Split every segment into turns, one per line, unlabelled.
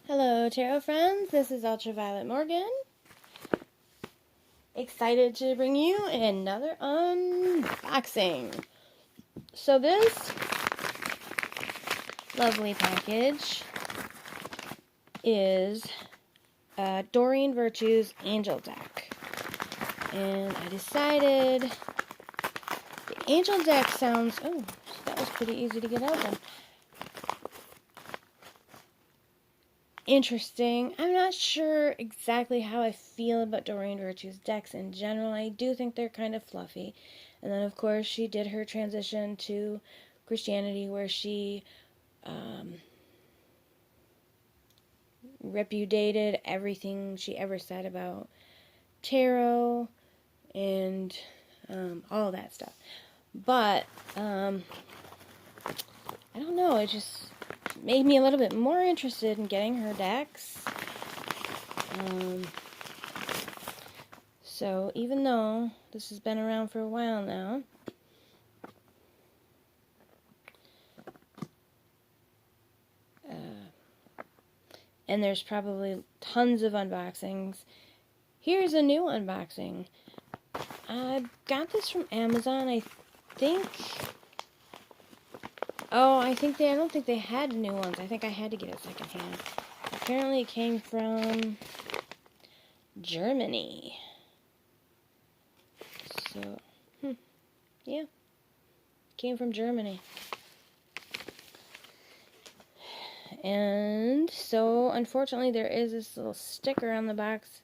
Hello, tarot friends. This is Ultraviolet Morgan. Excited to bring you another unboxing. So this lovely package is Doreen Virtue's Angel deck. And I decided the Angel deck sounds... Oh, that was pretty easy to get open. Interesting. I'm not sure exactly how I feel about Doreen Virtue's decks in general. I do think they're kind of fluffy. And then, of course, she did her transition to Christianity where she repudiated everything she ever said about tarot and all that stuff. But, I don't know, it just made me a little bit more interested in getting her decks. So even though this has been around for a while now, and there's probably tons of unboxings, here's a new unboxing. I got this from Amazon, I think. Oh, I don't think they had new ones. I think I had to get it secondhand. Apparently it came from Germany. So, yeah. Came from Germany. And so, unfortunately, there is this little sticker on the box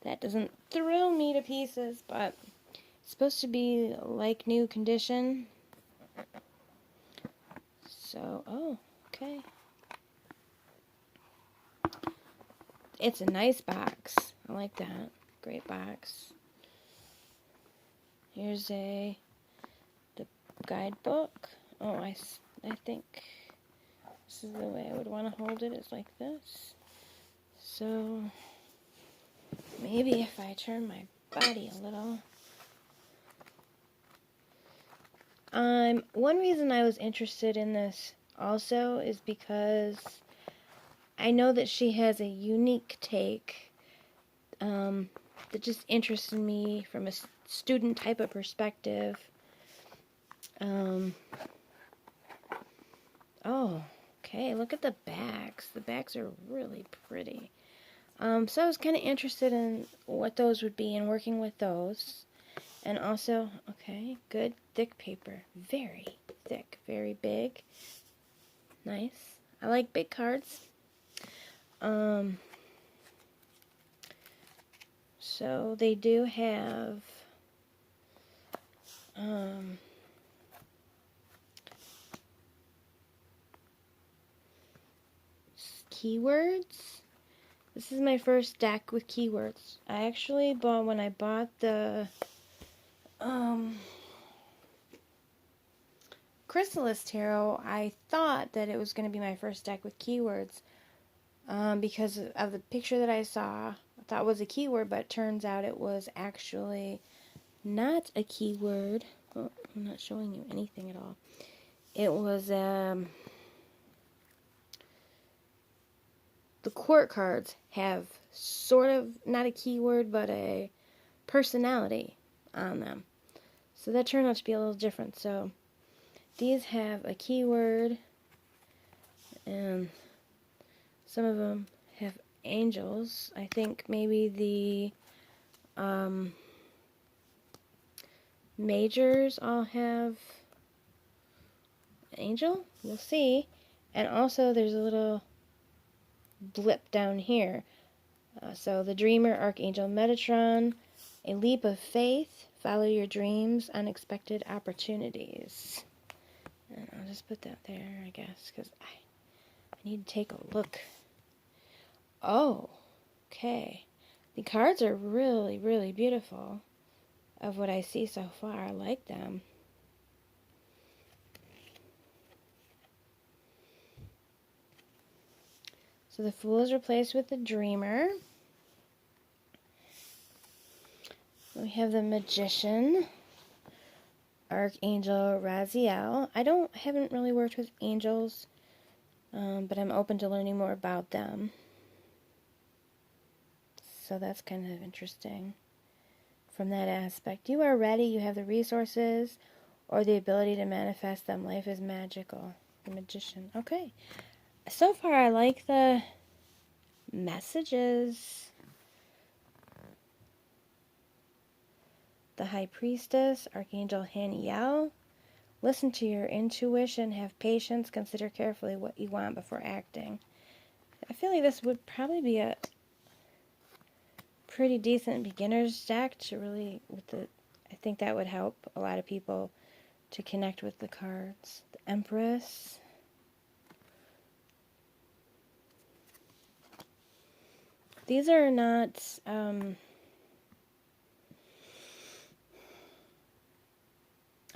that doesn't thrill me to pieces, but it's supposed to be like new condition. So, oh, okay. It's a nice box. I like that. Great box. Here's the guidebook. Oh, I think this is the way I would want to hold it. It's like this. So, maybe if I turn my body a little. One reason I was interested in this also is because I know that she has a unique take that just interested me from a student type of perspective. Oh, okay, look at the backs. The backs are really pretty. So I was kind of interested in what those would be and working with those. And also, okay, good, thick paper. Very thick, very big. Nice. I like big cards. So they do have keywords. This is my first deck with keywords. I actually bought, when I bought the Chrysalis Tarot, I thought that it was going to be my first deck with keywords because of the picture that I saw. I thought it was a keyword, but it turns out it was actually not a keyword. Oh, I'm not showing you anything at all. It was the court cards have sort of not a keyword but a personality on them. So that turned out to be a little different. So these have a keyword, and some of them have angels. I think maybe the majors all have an angel. We'll see. And also there's a little blip down here. So the Dreamer, Archangel Metatron, a leap of faith, follow your dreams, unexpected opportunities. And I'll just put that there, I guess, because I need to take a look. Oh, okay. The cards are really, really beautiful of what I see so far. I like them. So the Fool is replaced with the Dreamer. We have the Magician, Archangel Raziel. I haven't really worked with angels but I'm open to learning more about them. So that's kind of interesting from that aspect. You are ready, you have the resources or the ability to manifest them. Life is magical. The Magician. Okay. So far, I like the messages. The High Priestess, Archangel Haniel. Listen to your intuition, have patience, consider carefully what you want before acting. I feel like this would probably be a pretty decent beginner's deck to really, I think that would help a lot of people to connect with the cards. The Empress. These are not, I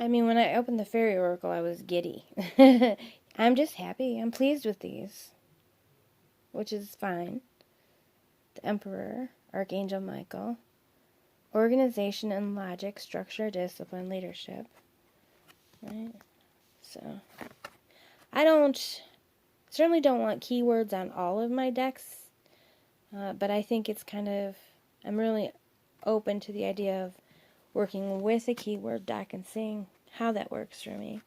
mean, when I opened the Fairy Oracle, I was giddy. I'm just happy. I'm pleased with these, which is fine. The Emperor, Archangel Michael. Organization and logic, structure, discipline, leadership. Right? So, I certainly don't want keywords on all of my decks, but I think it's I'm really open to the idea of working with a keyword deck and seeing how that works for me.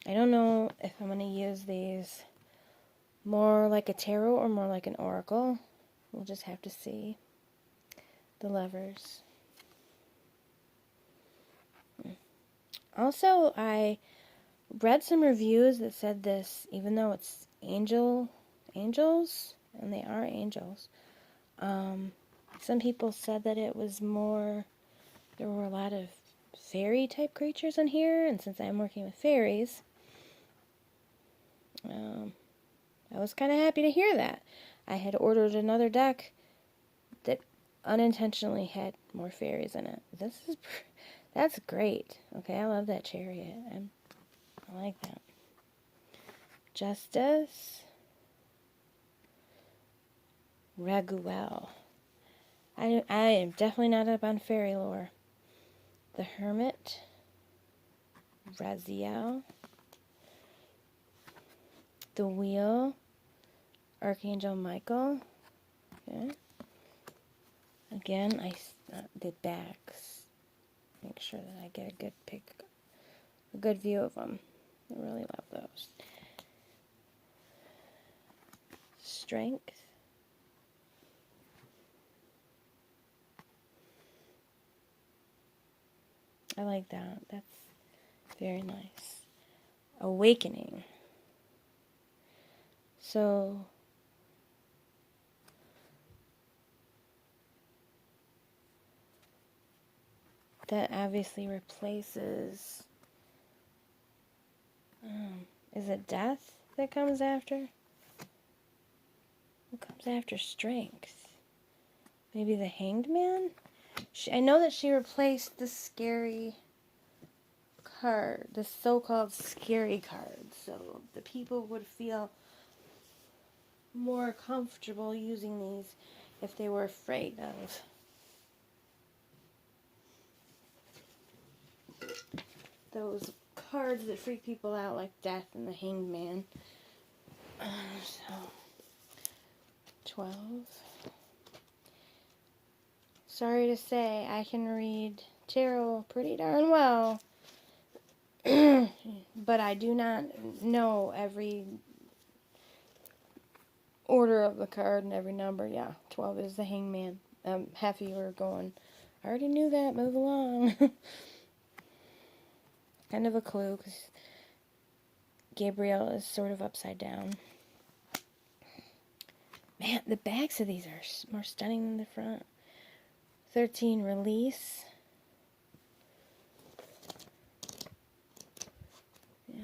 I don't know if I'm going to use these more like a tarot or more like an oracle. We'll just have to see. The Lovers. Also, I read some reviews that said this, even though it's angels, and they are angels, some people said that it was more, there were a lot of fairy type creatures in here, and since I'm working with fairies, I was kind of happy to hear that. I had ordered another deck that unintentionally had more fairies in it. That's great. Okay, I love that Chariot. I like that. Justice. Raguel. I am definitely not up on fairy lore. The Hermit. Raziel. The Wheel. Archangel Michael. Okay. Again, the backs. Make sure that I get a good view of them. I really love those. Strength. I like that. That's very nice. Awakening. So, that obviously replaces, is it death that comes after? What comes after strength? Maybe the Hanged Man? I know that she replaced the scary card, the so-called scary card, so the people would feel more comfortable using these if they were afraid of those cards that freak people out, like Death and the Hanged Man. So, 12. Sorry to say, I can read tarot pretty darn well, but I do not know every order of the card and every number. Yeah, 12 is the Hangman. Half of you are going, I already knew that, move along. Kind of a clue, because Gabriel is sort of upside down. Man, the backs of these are more stunning than the front. 13, Release. Yeah.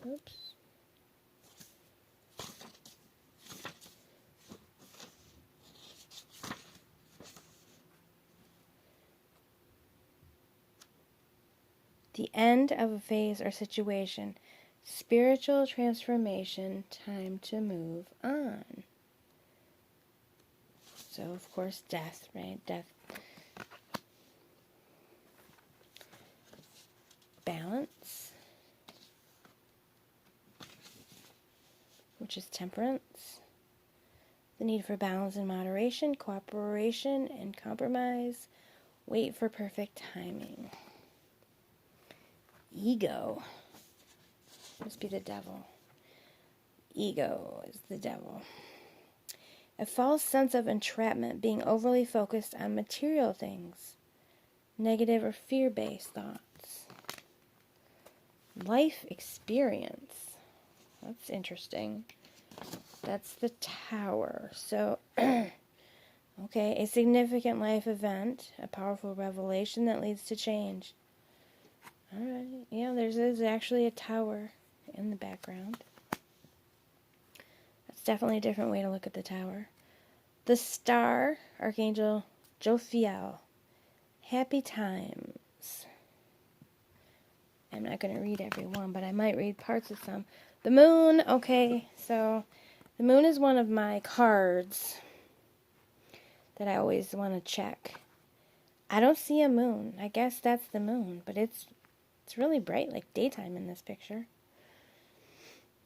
Oops. The end of a phase or situation. Spiritual transformation. Time to move on. So, of course, death, right? Death. Balance. which is temperance. The need for balance and moderation, cooperation and compromise. Wait for perfect timing. Ego. Must be the devil. Ego is the devil. A false sense of entrapment, being overly focused on material things. Negative or fear-based thoughts. Life experience. That's interesting. That's the Tower. So, okay, a significant life event, a powerful revelation that leads to change. Alright, yeah, there's actually a tower in the background. That's definitely a different way to look at the Tower. The Star, Archangel Jophiel. Happy times. I'm not going to read every one, but I might read parts of some. The Moon, okay, so the Moon is one of my cards that I always want to check. I don't see a moon. I guess that's the moon, but it's really bright, like daytime in this picture.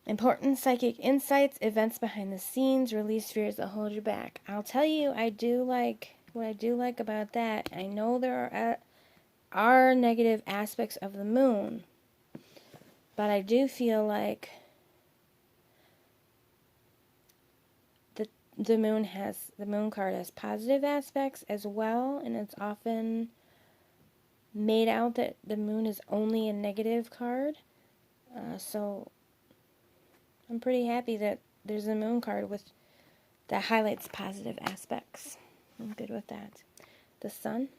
Important psychic insights, events behind the scenes, release fears that hold you back. I'll tell you, what I do like about that. I know there are negative aspects of the moon, but I do feel like the moon card has positive aspects as well, and it's often made out that the moon is only a negative card. So I'm pretty happy that there's a moon card that highlights positive aspects. I'm good with that. The Sun.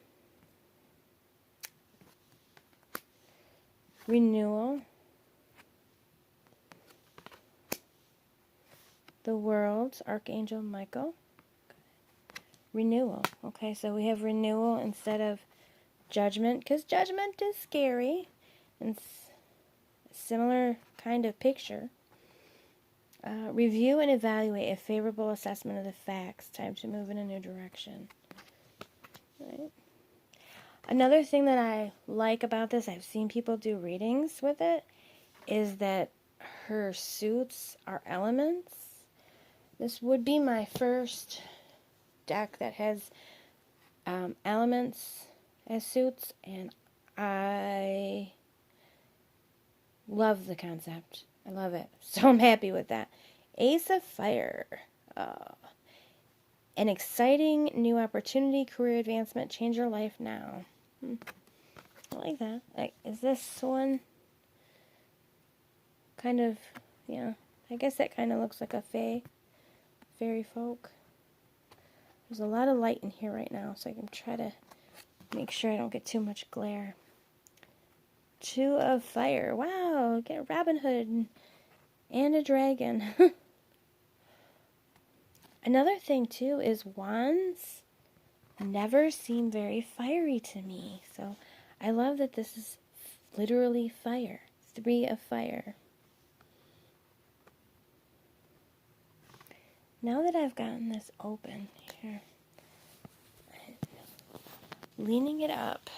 Renewal. The World, Archangel Michael. Renewal. Okay, so we have renewal instead of judgment, because judgment is scary. And similar kind of picture. Review and evaluate a favorable assessment of the facts. Time to move in a new direction. Right. Another thing that I like about this, I've seen people do readings with it, is that her suits are elements. This would be my first deck that has elements as suits, and I love the concept. I love it. So I'm happy with that. Ace of Fire. An exciting new opportunity, career advancement, change your life now. I like that. Like, is this one kind of, yeah, I guess that kind of looks like a fairy folk. There's a lot of light in here right now, so I can try to make sure I don't get too much glare. Two of Fire. Wow, get Robin Hood and a dragon. Another thing, too, is wands never seem very fiery to me. So I love that this is literally fire. 3 of Fire. Now that I've gotten this open here, leaning it up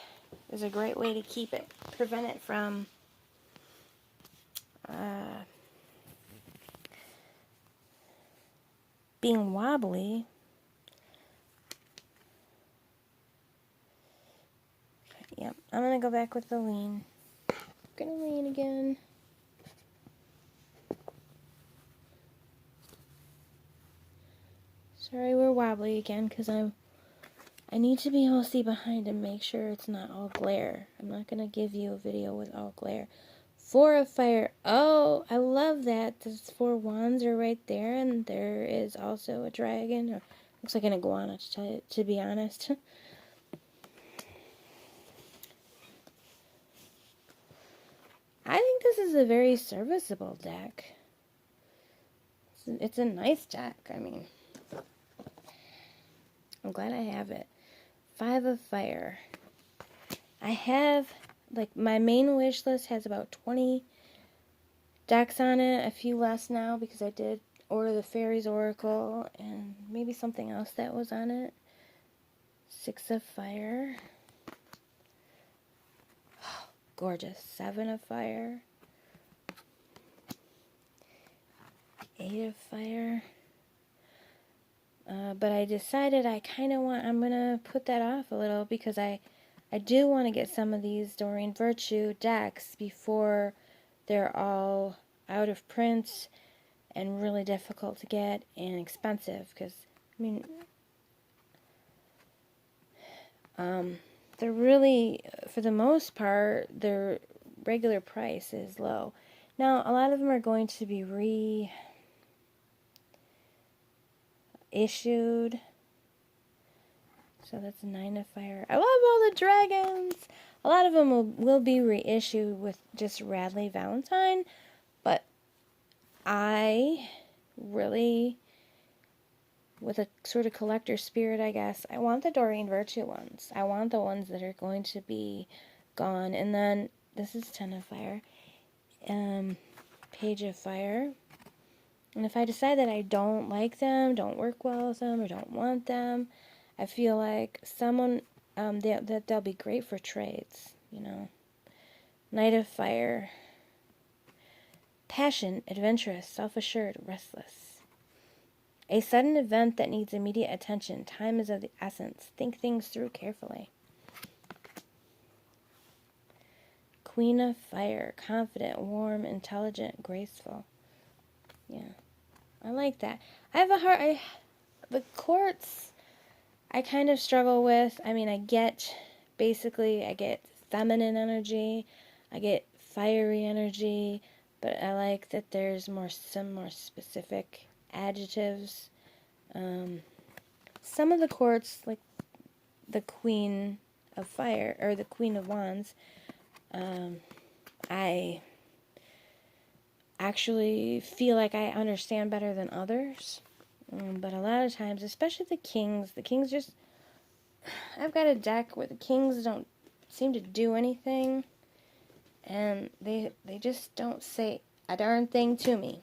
is a great way to prevent it from being wobbly. Yep, I'm going to go back with the lean. I'm going to lean again. Sorry we're wobbly again, because I need to be able to see behind and make sure it's not all glare. I'm not going to give you a video with all glare. 4 of Fire. Oh, I love that. The 4 wands are right there, and there is also a dragon. Or looks like an iguana, to be honest. I think this is a very serviceable deck. It's a nice deck. I mean, I'm glad I have it. 5 of Fire. I have, like, my main wish list has about 20 decks on it. A few less now because I did order the Fairies Oracle and maybe something else that was on it. 6 of Fire. Oh, gorgeous. 7 of Fire. Eight of Fire. But I decided I'm going to put that off a little because I do want to get some of these Doreen Virtue decks before they're all out of print and really difficult to get and expensive. Because, I mean, they're really, for the most part, their regular price is low. Now, a lot of them are going to be reissued. So that's a 9 of Fire. I love all the dragons. A lot of them will be reissued with just Radley Valentine. But I really, with a sort of collector spirit, I guess, I want the Doreen Virtue ones. I want the ones that are going to be gone. And then, this is 10 of Fire. Page of Fire. And if I decide that I don't like them, don't work well with them, or don't want them, I feel like someone, they'll be great for trades, you know. Knight of Fire. Passion, adventurous, self-assured, restless. A sudden event that needs immediate attention. Time is of the essence. Think things through carefully. Queen of Fire. Confident, warm, intelligent, graceful. Yeah. I like that. I have the quartz I kind of struggle with. I mean, I get feminine energy, I get fiery energy, but I like that there's some more specific adjectives. Some of the quartz, like the Queen of Fire, or the Queen of Wands, I actually feel like I understand better than others. But a lot of times, especially the kings just, I've got a deck where the kings don't seem to do anything, and they just don't say a darn thing to me.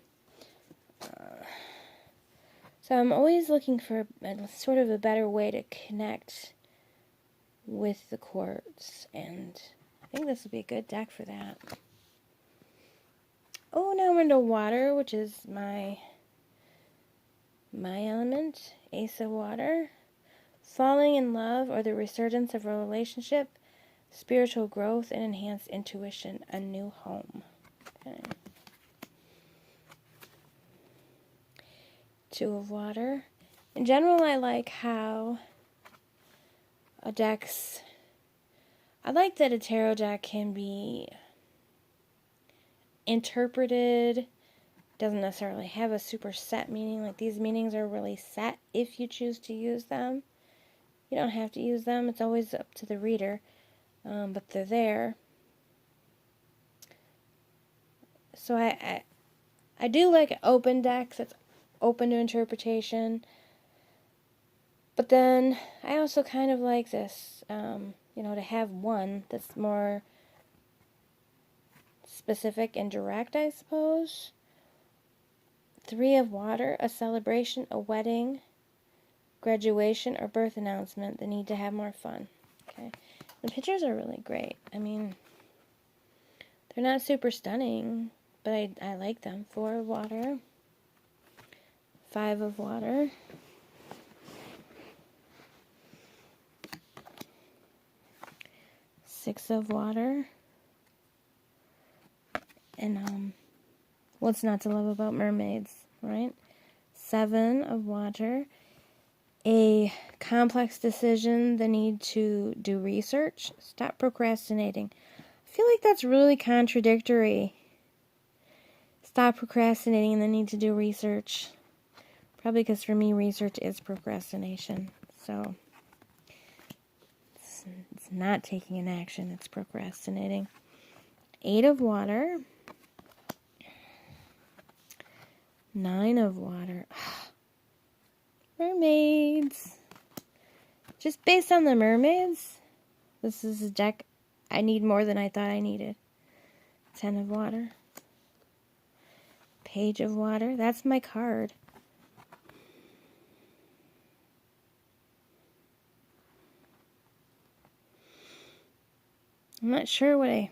So I'm always looking for sort of a better way to connect with the quartz, and I think this will be a good deck for that. Oh, now we're into water, which is my element. Ace of Water. Falling in love or the resurgence of a relationship, spiritual growth and enhanced intuition, a new home. Okay. Two of Water. In general, I like how I like that a tarot deck can be interpreted. Doesn't necessarily have a super set meaning. Like, these meanings are really set if you choose to use them. You don't have to use them. It's always up to the reader. But they're there. So I do like open decks that's open to interpretation. But then I also kind of like this, to have one that's more specific and direct, I suppose. Three of Water, a celebration, a wedding, graduation, or birth announcement. The need to have more fun. Okay. The pictures are really great. I mean, they're not super stunning, but I like them. 4 of Water. 5 of Water. 6 of Water. And, what's not to love about mermaids, right? 7 of Water. A complex decision, the need to do research. Stop procrastinating. I feel like that's really contradictory. Stop procrastinating and the need to do research. Probably because for me, research is procrastination. So, it's not taking an action, it's procrastinating. 8 of Water. 9 of Water. Mermaids. Just based on the mermaids, this is a deck I need more than I thought I needed. 10 of Water. Page of Water. That's my card. I'm not sure what I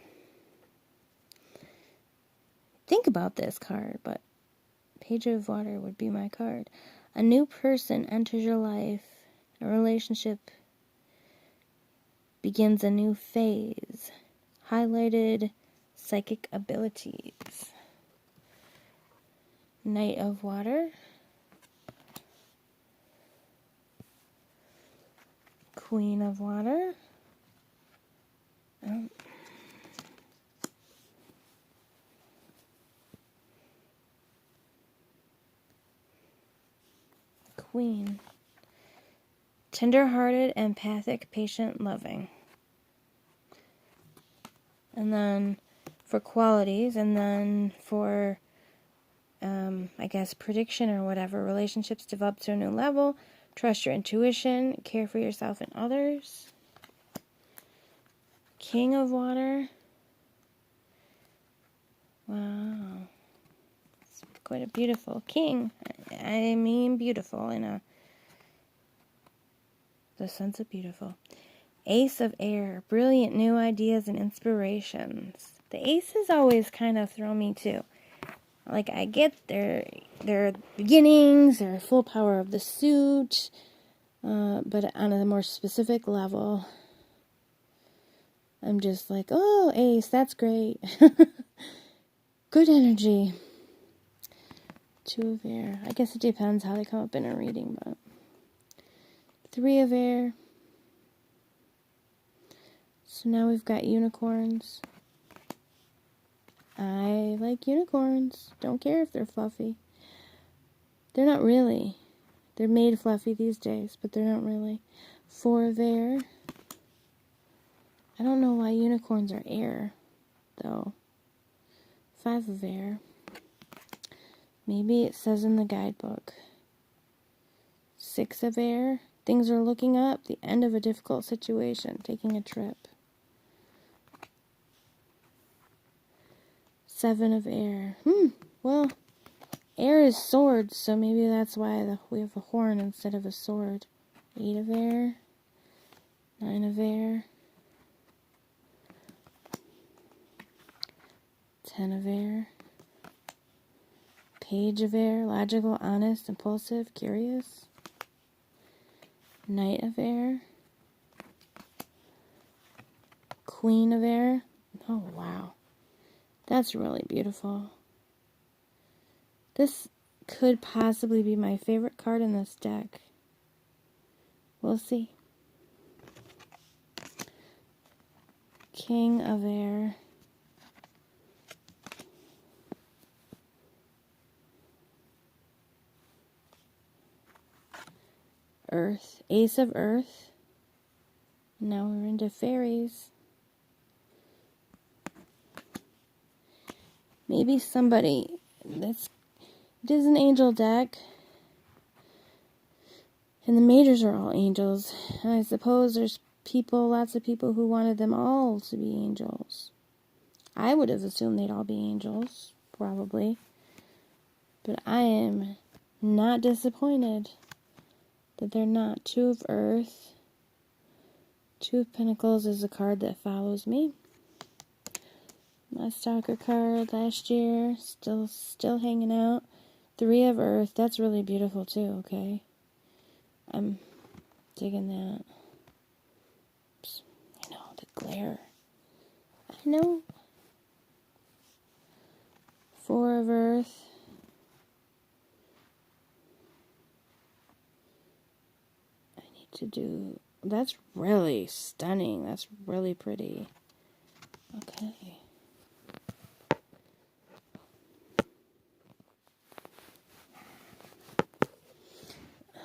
think about this card, but Page of Water would be my card. A new person enters your life. A relationship begins a new phase. Highlighted psychic abilities. Knight of Water. Queen of Water. Queen. Tender-hearted, empathic, patient, loving. And then for qualities, and then for, I guess, prediction or whatever, relationships develop to a new level. Trust your intuition. Care for yourself and others. King of Water. Wow. It's quite a beautiful king. I mean beautiful in the sense of beautiful. Ace of Air. Brilliant new ideas and inspirations. The aces always kind of throw me too. Like, I get their beginnings, their full power of the suit, but on a more specific level, I'm just like, oh, ace, that's great. Good energy. Two of Air. I guess it depends how they come up in a reading, but Three of Air. So now we've got unicorns. I like unicorns. Don't care if they're fluffy. They're not really. They're made fluffy these days, but they're not really. Four of Air. I don't know why unicorns are air, though. Five of Air. Maybe it says in the guidebook. Six of Air. Things are looking up. The end of a difficult situation. Taking a trip. Seven of Air. Well, air is swords, so maybe that's why we have a horn instead of a sword. Eight of Air. Nine of Air. 10 of Air. Page of Air. Logical, honest, impulsive, curious. Knight of Air. Queen of Air. Oh, wow. That's really beautiful. This could possibly be my favorite card in this deck. We'll see. King of Air. Earth. Ace of Earth. Now we're into fairies. Maybe somebody it is an angel deck. And the majors are all angels. And I suppose there's lots of people who wanted them all to be angels. I would have assumed they'd all be angels, probably. But I am not disappointed that they're not. Two of Earth. Two of Pentacles is a card that follows me. My stalker card last year, still hanging out. Three of Earth, that's really beautiful too, okay? I'm digging that. Oops. I know, the glare. I know. Four of Earth. I need to do... That's really stunning. That's really pretty. Okay.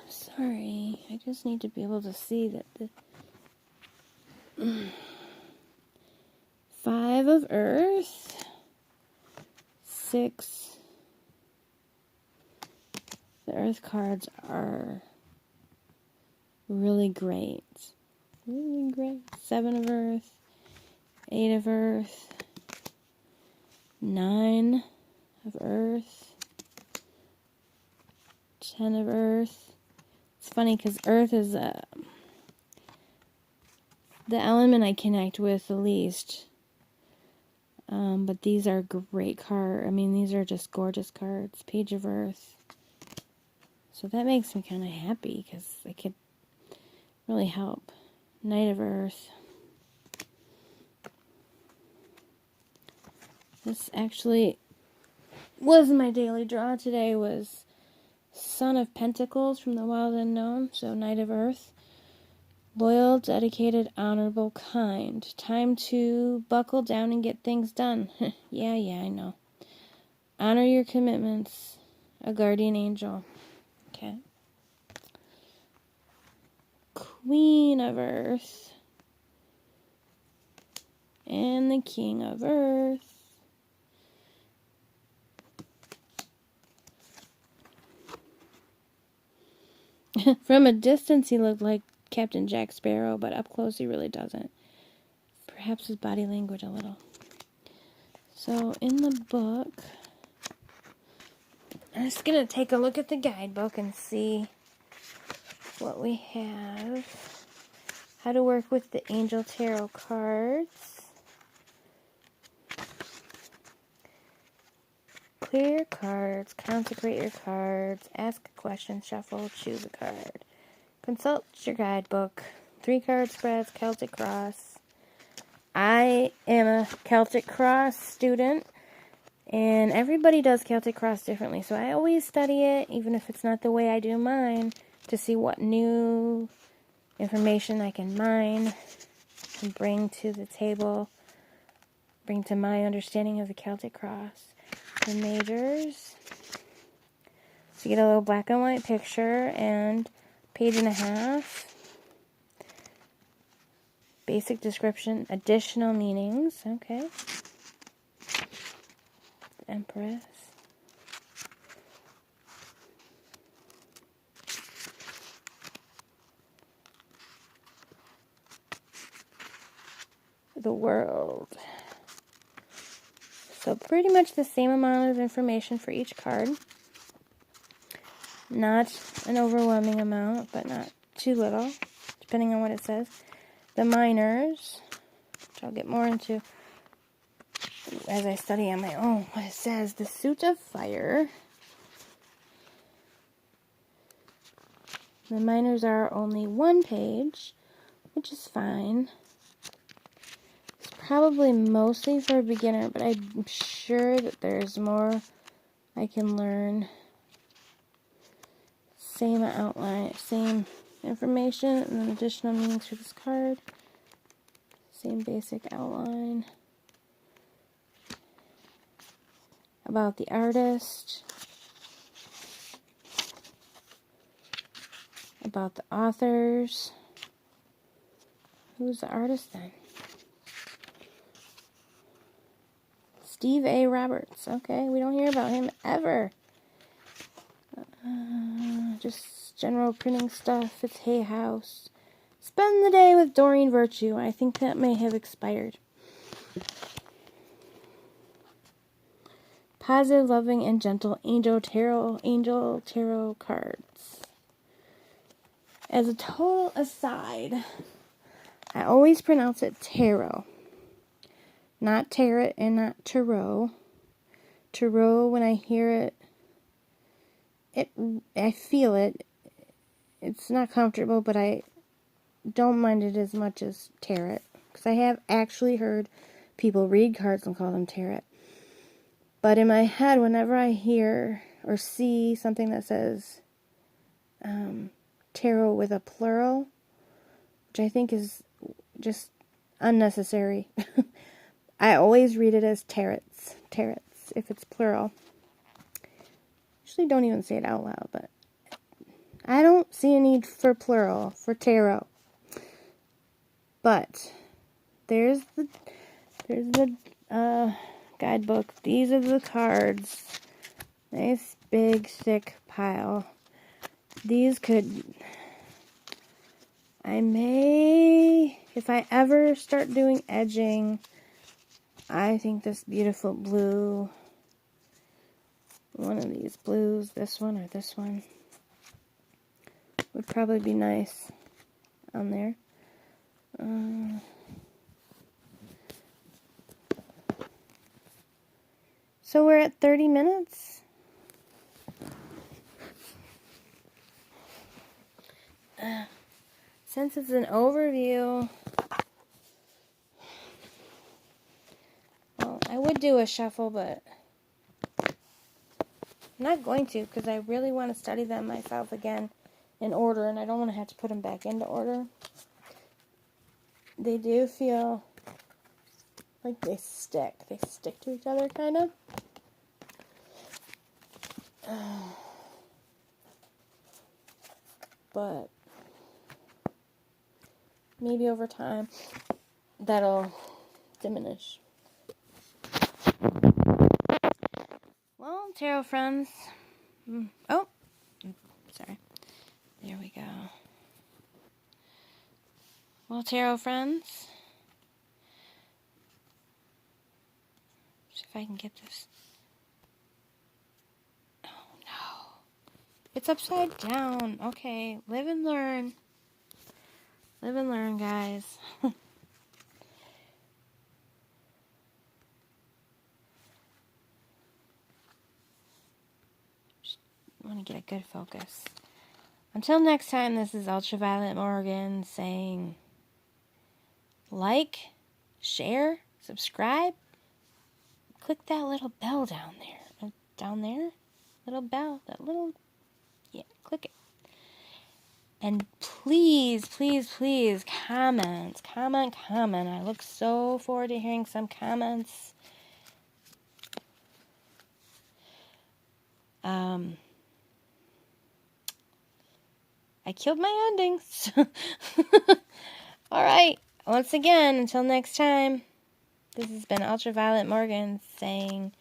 Sorry, I just need to be able to see that the Five of Earth, Six. The Earth cards are really great. Really great. Seven of Earth, Eight of Earth, Nine of Earth, 10 of Earth. It's funny because Earth is the element I connect with the least. But these are great cards. I mean, these are just gorgeous cards. Page of Earth. So that makes me kind of happy because they could really help. Knight of Earth. This actually was my daily draw today, was Son of Pentacles from the Wild Unknown. So Knight of Earth. Loyal, dedicated, honorable, kind. Time to buckle down and get things done. Yeah, I know. Honor your commitments. A guardian angel. Okay. Queen of Earth. And the King of Earth. From a distance, he looked like Captain Jack Sparrow, but up close, he really doesn't. Perhaps his body language a little. So, in the book, I'm just going to take a look at the guidebook and see what we have. How to work with the Angel Tarot cards. Clear your cards, consecrate your cards, ask a question, shuffle, choose a card. Consult your guidebook. 3 card spreads, Celtic Cross. I am a Celtic Cross student, and everybody does Celtic Cross differently, so I always study it, even if it's not the way I do mine, to see what new information I can mine and bring to the table, bring to my understanding of the Celtic Cross. The majors. So you get a little black and white picture and page and a half. Basic description, additional meanings. Okay. Empress. The World. So pretty much the same amount of information for each card. Not an overwhelming amount, but not too little, depending on what it says. The Minors, which I'll get more into as I study on my own. What it says, the Suit of Fire. The Minors are only 1 page, which is fine. It's probably mostly for a beginner, but I'm sure that there's more I can learn. Same outline, same information, and then additional meanings for this card. Same basic outline. About the artist. About the authors. Who's the artist then? Steve A. Roberts. Okay, we don't hear about him ever. Just general printing stuff. It's Hay House. Spend the day with Doreen Virtue. I think that may have expired. Positive, loving, and gentle angel tarot cards. As a total aside, I always pronounce it tarot. Not tarot and not tarot. Tarot, when I hear it, I feel it. It's not comfortable, but I don't mind it as much as tarot. Because I have actually heard people read cards and call them tarot. But in my head, whenever I hear or see something that says tarot with a plural, which I think is just unnecessary, I always read it as tarots, if it's plural. Usually don't even say it out loud, but I don't see a need for plural for tarot. But there's the guidebook. These are the cards. Nice big thick pile. These could, I may, if I ever start doing edging, I think this beautiful blue, one of these blues, this one or this one, would probably be nice on there. So we're at 30 minutes. Since it's an overview, well, I would do a shuffle, but I'm not going to because I really want to study them myself again in order, and I don't want to have to put them back into order. They do feel like they stick. They stick to each other, kind of. But maybe over time that'll diminish. Well, tarot friends. Oh, sorry. There we go. Well, tarot friends. See if I can get this. Oh, no. It's upside down. Okay, live and learn. Live and learn, guys. Just want to get a good focus. Until next time, this is Ultraviolet Morgan saying like, share, subscribe. Click that little bell down there. Down there? Little bell. That little... Yeah, click it. And please, please, please, comment. Comment. I look so forward to hearing some comments. I killed my endings. Alright, once again, until next time, this has been Ultraviolet Morgan saying,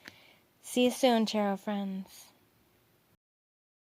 see you soon, tarot friends.